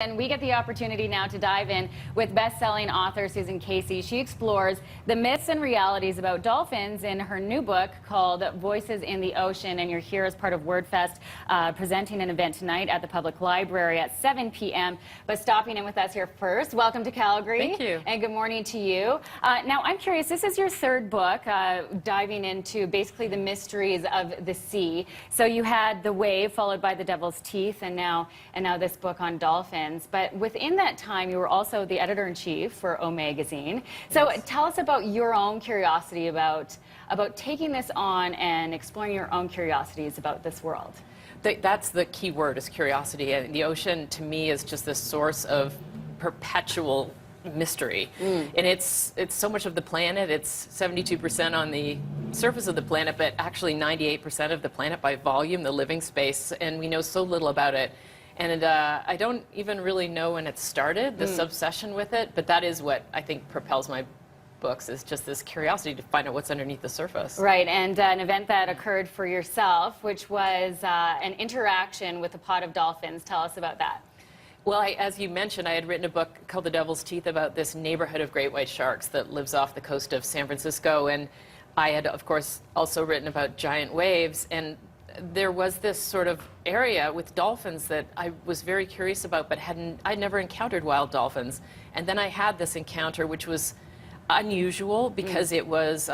And we get the opportunity now to dive in with best-selling author Susan Casey. She explores the myths and realities about dolphins in her new book called Voices in the Ocean. And you're here as part of WordFest, presenting an event tonight at the Public Library at 7 p.m. But stopping in with us here first, welcome to Calgary. Thank you. And good morning to you. Now, I'm curious, this is your third book, diving into basically the mysteries of the sea. So you had The Wave, followed by The Devil's Teeth, and now this book on dolphins. But within that time, you were also the editor-in-chief for O Magazine. So yes. Tell us about your own curiosity about taking this on and exploring your own curiosities about this world. That's the key word, is curiosity. And the ocean, to me, is just this source of perpetual mystery. And it's so much of the planet. It's 72% on the surface of the planet, but actually 98% of the planet by volume, the living space, and we know so little about it. And I don't even really know when it started, this obsession with it, but that is what I think propels my books, is just this curiosity to find out what's underneath the surface. Right, and an event that occurred for yourself, which was an interaction with a pod of dolphins. Tell us about that. Well, as you mentioned, I had written a book called The Devil's Teeth about this neighborhood of great white sharks that lives off the coast of San Francisco, and I had, of course, also written about giant waves, and there was this sort of area with dolphins that I was very curious about, but I'd never encountered wild dolphins. And then I had this encounter, which was unusual because it was,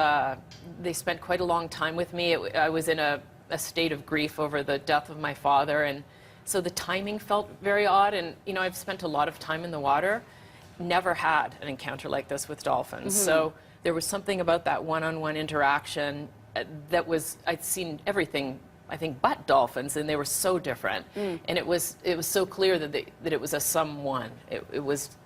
they spent quite a long time with me. I was in a state of grief over the death of my father, and so the timing felt very odd. And, you know, I've spent a lot of time in the water, never had an encounter like this with dolphins. So there was something about that one-on-one interaction that was, I'd seen everything, I think, but dolphins, and they were so different. And it was so clear that it was a someone. It was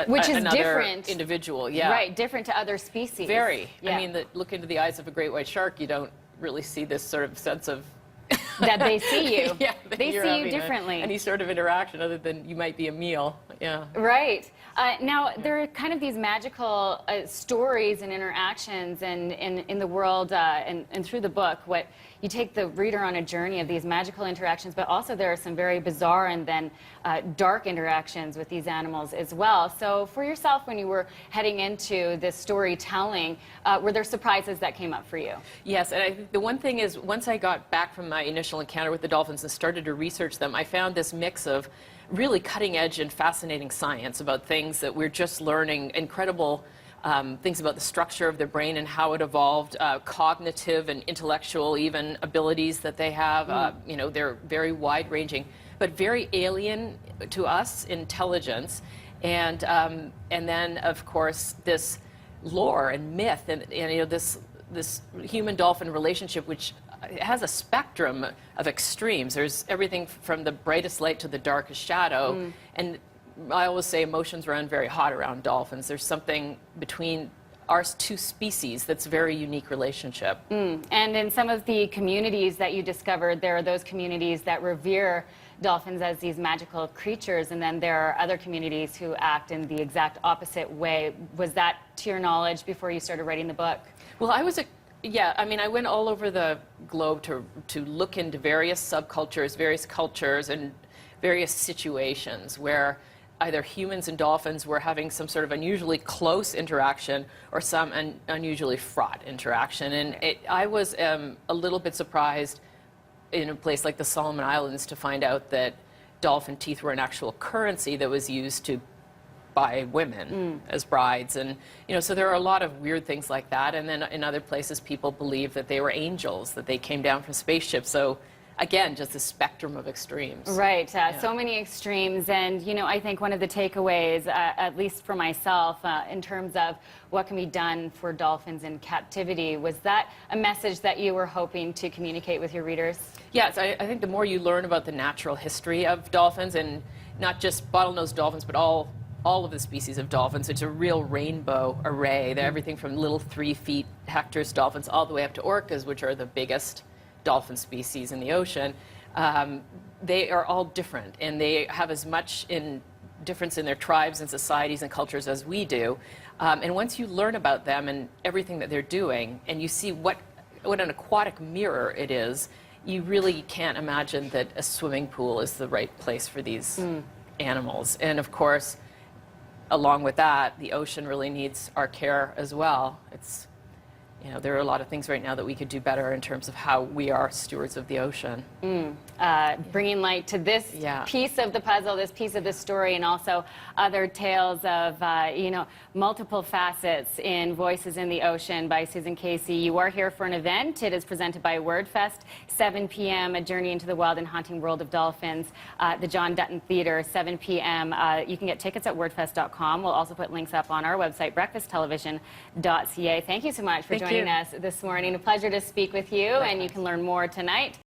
which is another different individual. Yeah, right, different to other species. Very. Yeah. I mean, look into the eyes of a great white shark, you don't really see this sort of sense of that they see you. Yeah, they see you differently. Any sort of interaction other than you might be a meal. Yeah. Right. Now, there are kind of these magical stories and interactions in the world and through the book. What you take the reader on a journey of these magical interactions, but also there are some very bizarre and then dark interactions with these animals as well. So for yourself, when you were heading into this storytelling, were there surprises that came up for you? Yes, and I think the one thing is, once I got back from my initial encounter with the dolphins and started to research them, I found this mix of really cutting-edge and fascinating science about things that we're just learning, incredible things about the structure of their brain and how it evolved, cognitive and intellectual even abilities that they have. You know, they're very wide-ranging, but very alien to us intelligence. And then, of course, this lore and myth and you know, this human-dolphin relationship, which has a spectrum of extremes. There's everything from the brightest light to the darkest shadow. And I always say emotions run very hot around dolphins. There's something between our two species that's a very unique relationship. And in some of the communities that you discovered, there are those communities that revere dolphins as these magical creatures, and then there are other communities who act in the exact opposite way. Was that to your knowledge before you started writing the book? Well, yeah, I mean, I went all over the globe to look into various subcultures, various cultures, and various situations where either humans and dolphins were having some sort of unusually close interaction or some unusually fraught interaction. And I was a little bit surprised in a place like the Solomon Islands to find out that dolphin teeth were an actual currency that was used to buy women as brides. And, you know, so there are a lot of weird things like that. And then in other places, people believe that they were angels, that they came down from spaceships. So again, just a spectrum of extremes. Right, so many extremes. And, you know, I think one of the takeaways, at least for myself, in terms of what can be done for dolphins in captivity, was that a message that you were hoping to communicate with your readers? Yes, I think the more you learn about the natural history of dolphins, and not just bottlenose dolphins, but all of the species of dolphins. It's a real rainbow array. They're everything from little 3 feet Hector's dolphins all the way up to orcas, which are the biggest dolphin species in the ocean. They are all different, and they have as much difference in their tribes and societies and cultures as we do. And once you learn about them and everything that they're doing, and you see what an aquatic mirror it is, you really can't imagine that a swimming pool is the right place for these animals. And of course, along with that, the ocean really needs our care as well. It's, you know, there are a lot of things right now that we could do better in terms of how we are stewards of the ocean. Bringing light to this piece of the puzzle, this piece of the story, and also other tales of, you know, multiple facets in Voices in the Ocean by Susan Casey. You are here for an event. It is presented by WordFest, 7 p.m., A Journey into the Wild and Haunting World of Dolphins, the John Dutton Theater, 7 p.m. You can get tickets at wordfest.com. We'll also put links up on our website, breakfasttelevision.ca. Thank you so much for joining us this morning. A pleasure to speak with you, and you can learn more tonight